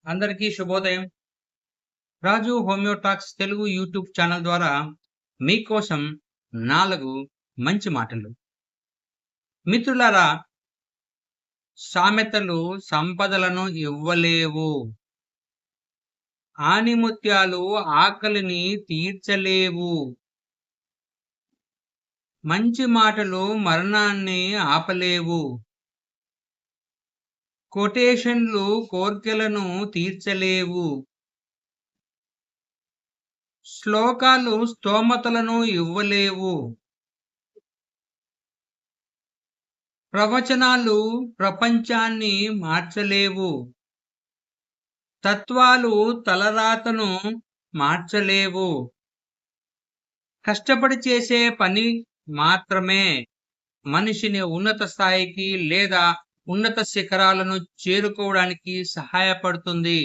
అందరికీ శుభోదయం. Raju homeo talks Telugu YouTube channel ద్వారా మీకోసం 4 మంచి మాటలు. మిత్రులారా, సామెతలు సంపదలను ఇవ్వలేవు. ఆణిముత్యాలు ఆకలిని తీర్చలేవు. మంచి మాటలు మరణాన్ని ఆపలేవు. కొటేషన్లు కోర్కెలను తీర్చలేవు. శ్లోకాలు స్తోమతలను ఇవ్వలేవు. ప్రవచనాలు ప్రపంచాన్ని మార్చలేవు. తత్వాలు తలరాతను మార్చలేవు. కష్టపడి చేసే పని మాత్రమే మనిషిని ఉన్నత స్థాయికి లేదా ఉన్నత శిఖరాలను చేరుకోవడానికి సహాయపడుతుంది.